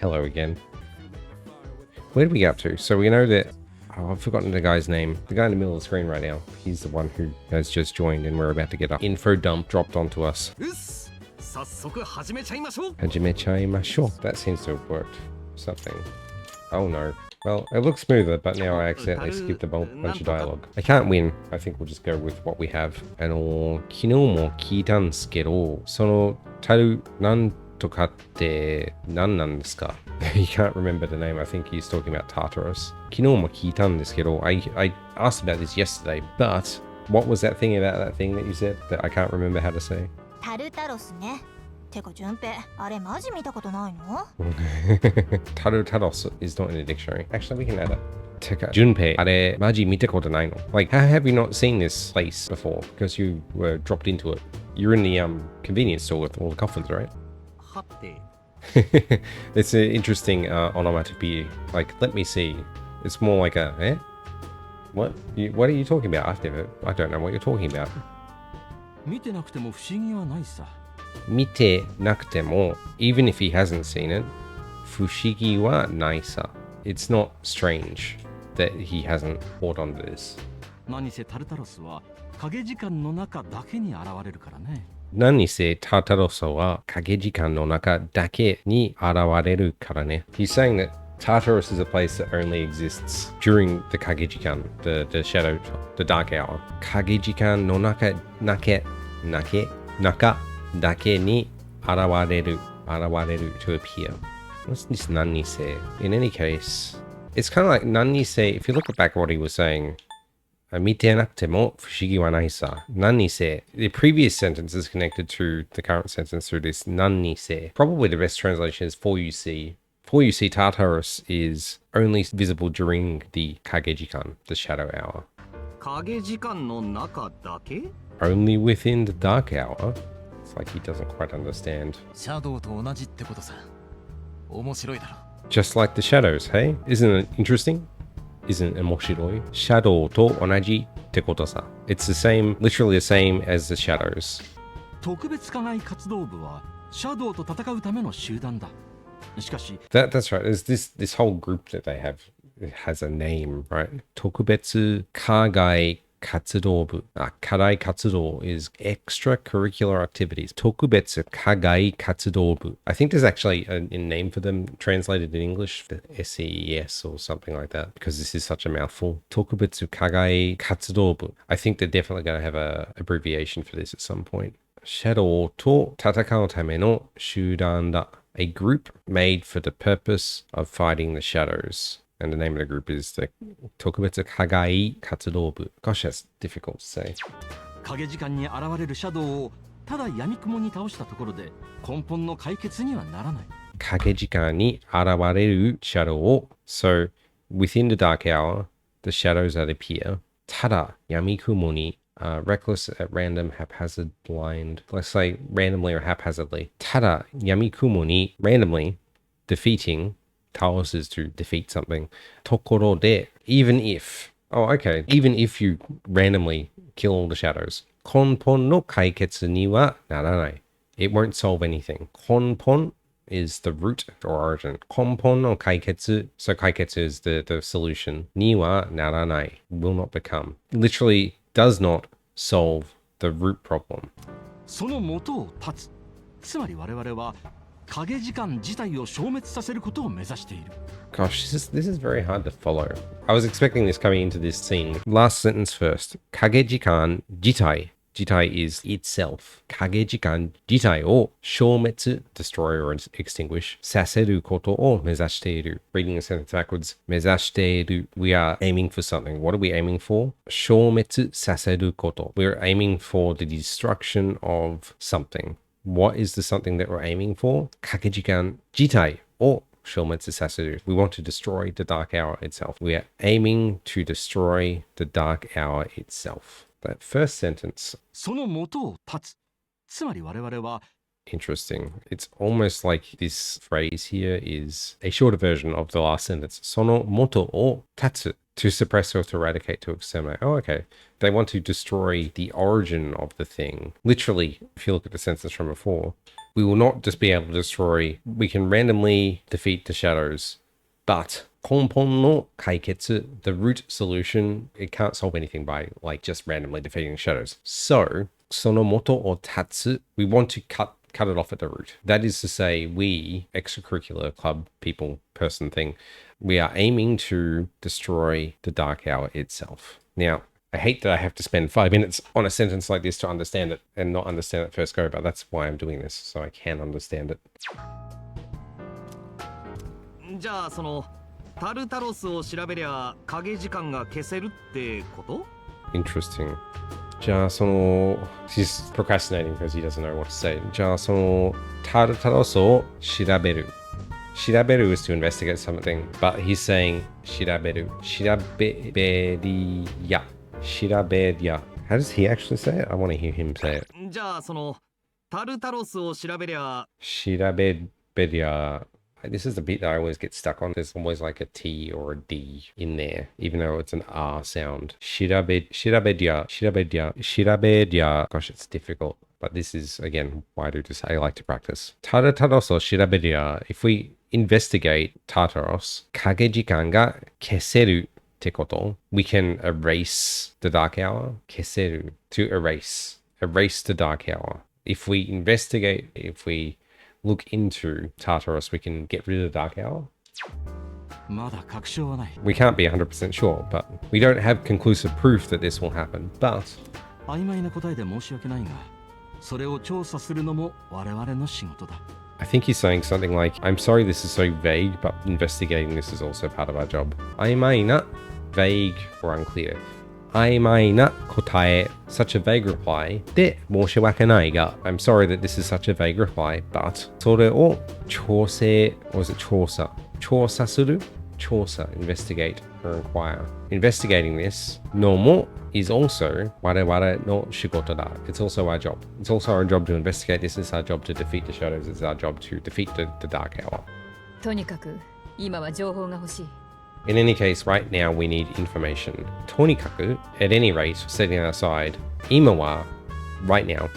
Hello again. Where did we get up to? So we know that... Oh, I've forgotten the guy's name. The guy in the middle of the screen right now. He's the one who has just joined and we're about to get our info dump dropped onto us. Hajimechaimasho. That seems to have worked. Something. Oh no. Well, it looks smoother, but now I accidentally skipped a bunch of dialogue. I can't win. I think we'll just go with what we have. 昨日も聞いたんですけど、そのタルなんとかって何なんですか? You can't remember the name. I think he's talking about Tartarus. 昨日も聞いたんですけど, I asked about this yesterday, but what was that thing about that thing that you said that I can't remember how to say? タルタロスね。てか順平、あれマジ見たことないの? Tartaros is not in the dictionary. Actually, we can add it. てか、Junpei, あれマジ見たことないの? Like, how have you not seen this place before? Because you were dropped into it. You're in the convenience store with all the coffins, right? It's an interesting onomatopoeia. Like, let me see. It's more like a, eh? What? What are you talking about? I don't know what you're talking about. 見てなくても不思議はないさ。見てなくても, even if he hasn't seen it, 不思議はないさ. It's not strange that he hasn't caught onto this. 何せタルタロスは影時間の中だけに現れるからね。何せタタロスは影時間の中だけに現れるからね. He's saying that Tartarus is a place that only exists during the Kagejikan, the shadow, the dark hour. Kagejikan no naka dake ni arawareru to appear. What's this nanise? In any case, it's kind of like nanise. If you look back at what he was saying, mite nakute mo fushigi wa nai sa. Nanise. The previous sentence is connected to the current sentence through this nanise. Probably the best translation is for you see. For you see, Tartarus is only visible during the Kagejikan, the shadow hour. 影時間の中だけ? Only within the dark hour? It's like he doesn't quite understand. シャドウと同じってことさ。面白いだろ。Just like the shadows, hey? Isn't it interesting? Isn't it moshiroi? Shadow to onaji te koto sa. It's the same, literally the same as the shadows. 特別課外活動部はシャドウと戦うための集団だ。しかし、That's right. There's this whole group that they have. It has a name, right? 特別課外活動部. Karai katsudo is extracurricular activities. 特別課外活動部. I think there's actually a name for them translated in English, the SES or something like that, because this is such a mouthful. 特別課外活動部. I think they're definitely going to have a abbreviation for this at some point. シャドウと戦うための集団だ. A group made for the purpose of fighting the shadows. And the name of the group is the 特別課外活動部. Gosh, that's difficult to say. 影時間に現れるシャドウをただ闇雲に倒したところで根本の解決にはならない。影時間に現れる shadow を So, within the dark hour, the shadows that appear. ただ闇雲にreckless, at random, haphazard, blind. Let's say randomly or haphazardly. ただ闇雲に randomly defeating. Taos is to defeat something. ところで even if. Oh, okay. Even if you randomly kill all the shadows. 根本の解決にはならない. It won't solve anything. 根本 is the root or origin. 根本の解決. So 解決 is the solution. にはならない. Will not become. Literally does not solve the root problem. その元を断つ。つまり我々は影時間自体を消滅させることを目指している。Gosh, this is very hard to follow. I was expecting this coming into this scene. Last sentence first. 影時間自体. Jitai is itself. 影時間自体を消滅 destroy or extinguish させることを目指している. Reading the sentence backwards. 目指している. We are aiming for something. What are we aiming for? 消滅させること. We're aiming for the destruction of something. What is the something that we're aiming for? 影時間自体を消滅させる. We want to destroy the dark hour itself. We are aiming to destroy the dark hour itself. That first sentence. その元を断つ。つまり我々は Interesting. It's almost like this phrase here is a shorter version of the last sentence. その元を断つ. To suppress or to eradicate, to exterminate. Oh, okay. They want to destroy the origin of the thing. Literally, if you look at the sentence from before, We will not just be able to destroy. We can randomly defeat the shadows, but 根本の解決, the root solution, it can't solve anything by like just randomly defeating shadows. So, その元を断つ, we want to cut it off at the root. That is to say, we, extracurricular club people, person thing, we are aiming to destroy the dark hour itself. Now, I hate that I have to spend 5 minutes on a sentence like this to understand it and not understand it first go, but that's why I'm doing this, so I can understand it. じゃあそのタルタロスを調べりゃ影時間が消せるってこと？ Interesting. じゃあその he's procrastinating because he doesn't know what to say. じゃあそのタルタロスを調べる. 調べる is to investigate something, but he's saying 調べる. 調べりや. 調べりや. How does he actually say it? I want to hear him say it. じゃあそのタルタロスを調べりゃ調べりや. This is the bit that I always get stuck on. There's always like a T or a D in there, even though it's an R sound. 調べりや. Gosh, it's difficult. But this is, again, why I like to practice. Tartaros or 調べりや. If we investigate Tartaros, 影時間が消せるってこと. We can erase the dark hour. 消せる to erase the dark hour. If we investigate, if we look into Tartaros, we can get rid of the dark hour. まだ確証はない。 We can't be 100% sure, but we don't have conclusive proof that this will happen. But 曖昧な答えで申し訳ないが、それを調査するのも我々の仕事だ。 I think he's saying something like, I'm sorry this is so vague, but investigating this is also part of our job. 曖昧な vague or unclear. 曖昧な答え such a vague reply で申し訳ないが I'm sorry that this is such a vague reply, but それを調整 or is it 調査する investigate or inquire. Investigating this のも is also 我々の仕事だ. It's also our job. It's also our job to investigate this. It's our job to defeat the shadows. It's our job to defeat the dark hour. とにかく今は情報が欲しい。In any case, right now we need information. とにかく at any rate, setting aside 今は right now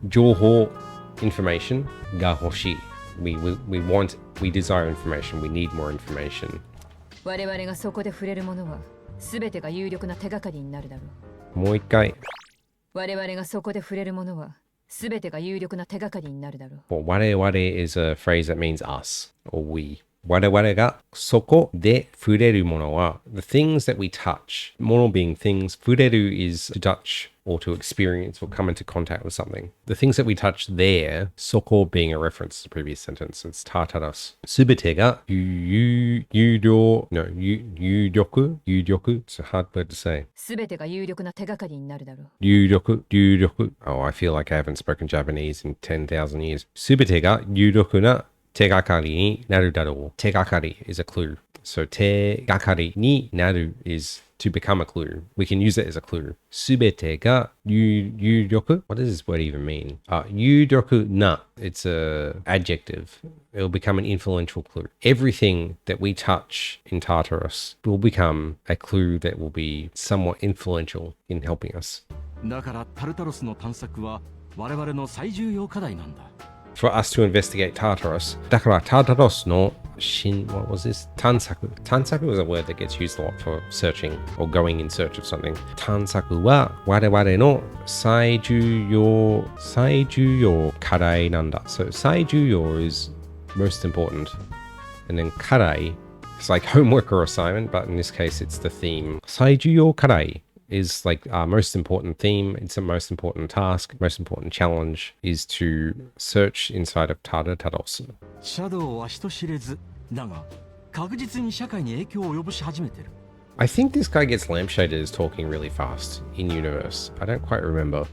情報 information が欲しい. We desire information. We need more information. 我々がそこで触れるものは全てが有力な手がかりになるだろう。もう一回. 我々がそこで触れるものは全てが有力な手がかりになるだろう。Well, 我々 is a phrase that means us or we. 我々がそこで触れるものは the things that we touch. もの being things. 触れる is to touch or to experience or come into contact with something. The things that we touch there, そこ being a reference to the previous sentence. It's タタロス。すべてが有力 It's a hard word to say. 全てが有力な手がかりになるだろう。有力 Oh, I feel like I haven't spoken Japanese in 10,000 years. すべてが有力な手がかりになるだろう。手がかり is a clue. So 手がかりになる is to become a clue. We can use it as a clue. すべてが有力 What does this word even mean? 有力な It's a adjective. It will become an influential clue. Everything that we touch in Tartarus will become a clue that will be somewhat influential in helping us. だからタルタロスの探索は我々の最重要課題なんだ。For us to investigate Tartarus. だから Tartarus のwhat was this? 探索 was a word that gets used a lot for searching or going in search of something. 探索は我々の最重要課題なんだ. So 最重要 is most important. And then 課題 it's like homework or assignment, but in this case it's the theme. 最重要課題 is like our most important theme. It's the most important task, most important challenge is to search inside of Tartaros. シャドウは人知れずだが確実に社会に影響を及ぼし始めてる。 I think this guy gets lampshaded as talking really fast in universe. I don't quite remember.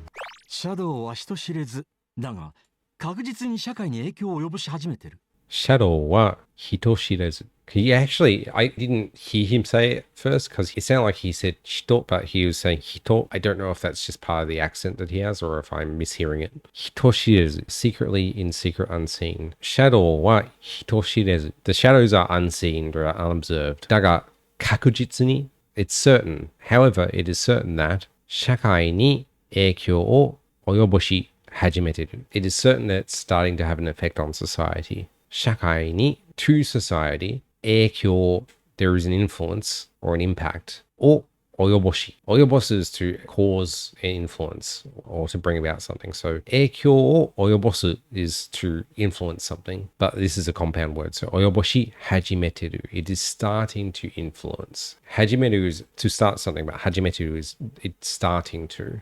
シャドウは人知れずだが確実に社会に影響を及ぼし始めてる。 Shadow wa hitoshirezu. I didn't hear him say it first because it sounded like he said shito, but he was saying hito. I don't know if that's just part of the accent that he has or if I'm mishearing it. Hitoshirezu, secretly in secret unseen. Shadow wa hitoshirezu. The shadows are unseen or are unobserved. Daga kakujitsu ni, it's certain. However, it is certain that shakai ni 影響を及ぼし始めてる. It is certain that it's starting to have an effect on society. 社会に to society 影響 there is an influence or an impact を及ぼし is to cause an influence or to bring about something. So 影響を及ぼす is to influence something, but this is a compound word. So 及ぼし始めてる it is starting to influence. 始める is to start something, but 始めてる is it's starting to.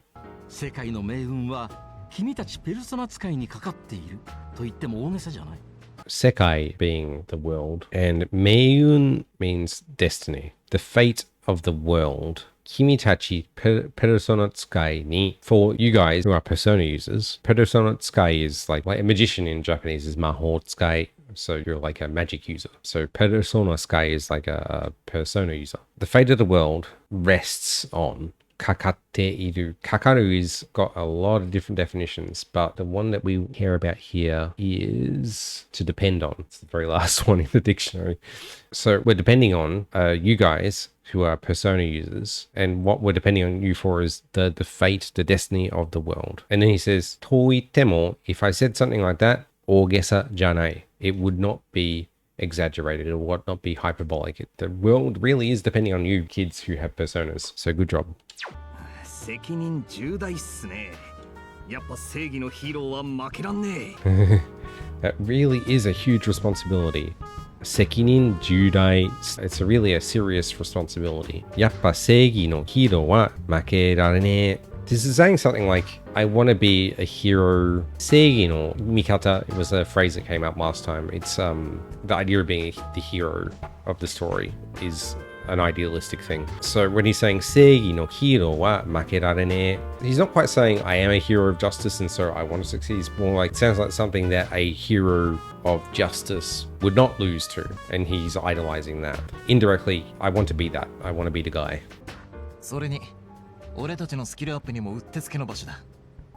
世界の命運は君たちペルソナ使いにかかっていると言っても大げさじゃない。世界 being the world, and 命運 means destiny, the fate of the world. 君たちペルソナ使いに for you guys who are persona users, ペルソナ使い is like a magician in Japanese is 魔法使い. So you're like a magic user. So persona sky is like a persona user. The fate of the world rests on かかっている. Kakaru is got a lot of different definitions, but the one that we care about here is to depend on. It's the very last one in the dictionary. So we're depending on you guys who are persona users, and what we're depending on you for is the fate, the destiny of the world. And then he says, と言っても, if I said something like that, 大げさじゃない. It would not be exaggerated, it would not be hyperbolic. The world really is depending on you kids who have personas. So good job. 責任重大っすね。やっぱ正義のヒーローは負けらんねえ。That really is a huge responsibility. 責任重大. It's really a serious responsibility. やっぱ正義のヒーローは負けられねえ. This is saying something like, I want to be a hero. 正義の味方 was a phrase that came up last time. It's the idea of being the hero of the story is an idealistic thing. So when he's saying 正義のヒーローは負けられねえ, he's not quite saying I am a hero of justice and so I want to succeed. It's more like, it sounds like something that a hero of justice would not lose to, and he's idolizing that. Indirectly, I want to be that. I want to be the guy. それに俺たちのスキルアップにもうってつけの場所だ。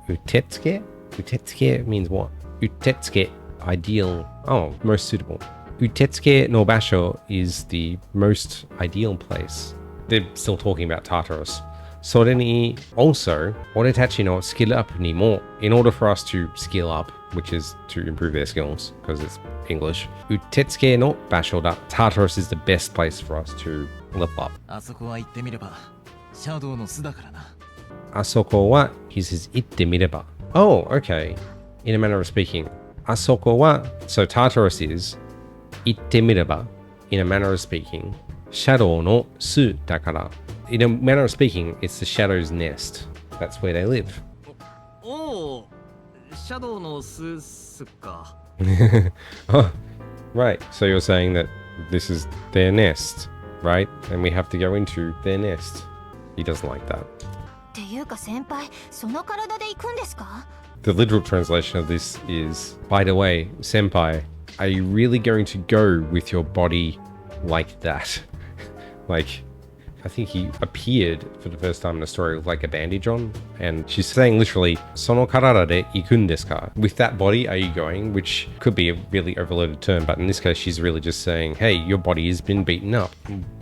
うってつけ? うってつけ means what? うってつけ ideal. Oh, most suitable. うってつけの場所 is the most ideal place. They're still talking about Tartarus. それに also 俺たちのスキルアップにも in order for us to skill up, which is to improve their skills because it's English. うってつけの場所だ. Tartarus is the best place for us to level up. あそこは行ってみればシャドウの巣だからな。あそこは he says 行ってみれば. Oh, okay. In a manner of speaking. あそこは so Tartarus is 行ってみれば in a manner of speaking. シャドウの巣だから. In a manner of speaking, it's the shadow's nest. That's where they live. おお、シャドウの巣っすか。Oh, right. So you're saying that this is their nest, right? And we have to go into their nest. He doesn't like that. っていうか先輩、その体で行くんですか? The literal translation of this is, by the way, senpai, are you really going to go with your body like that? Like, I think he appeared for the first time in the story with like a bandage on, and she's saying literally, その体で行くんですか? With that body, are you going? Which could be a really overloaded term, but in this case, she's really just saying, hey, your body has been beaten up.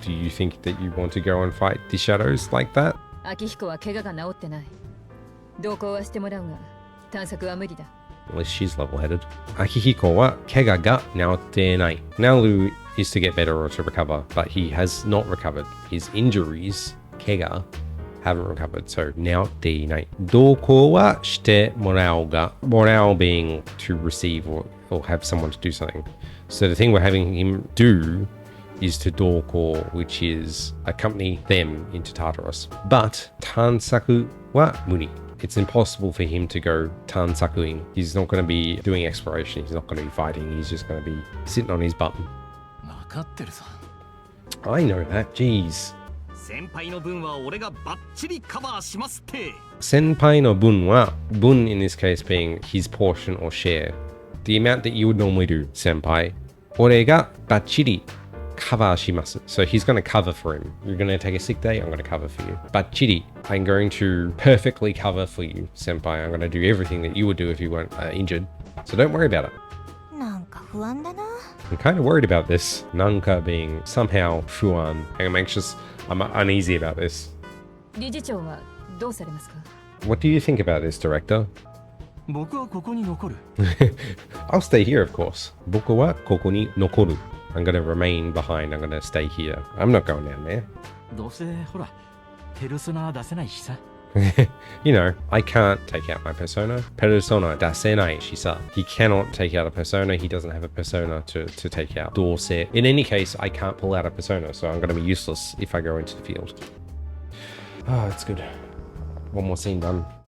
Do you think that you want to go and fight the shadows like that? 秋彦は怪我が治ってない。同行はしてもらうが、探索は無理だ。At least she's level-headed. Akihiko wa kega ga naotte nai. Nauru is to get better or to recover, but he has not recovered. His injuries, kega, haven't recovered, so naotte nai. Doko wa shite morao ga. Morao being to receive or have someone to do something. So the thing we're having him do is to doko, which is accompany them into Tartarus. But tansaku wa muri. It's impossible for him to go tansakuing. He's not going to be doing exploration. He's not going to be fighting. He's just going to be sitting on his button. 分かってるさ。I know that. Jeez. 先輩の分は俺がバッチリカバーしますって。Senpai no bun wa, bun in this case being his portion or share. The amount that you would normally do, senpai. Ore ga bachiri cover shimasu. So he's going to cover for him. You're going to take a sick day, I'm going to cover for you. Bachiri, I'm going to perfectly cover for you, senpai. I'm going to do everything that you would do if you weren't injured. So don't worry about it. なんか不安だな。I'm kind of worried about this. Nanka being somehow fuan. I'm anxious. I'm uneasy about this. 理事長はどうされますか? What do you think about this, director? 僕はここに残る。I'll stay here, of course. 僕はここに残る。I'm gonna remain behind. I'm gonna stay here. I'm not going down there. どうせほらペルソナ出せないしさ。You know, I can't take out my persona. Persona 出せないしさ。He cannot take out a persona. He doesn't have a persona to take out. どうせ In any case, I can't pull out a persona, so I'm gonna be useless if I go into the field. Ah, it's good. One more scene done.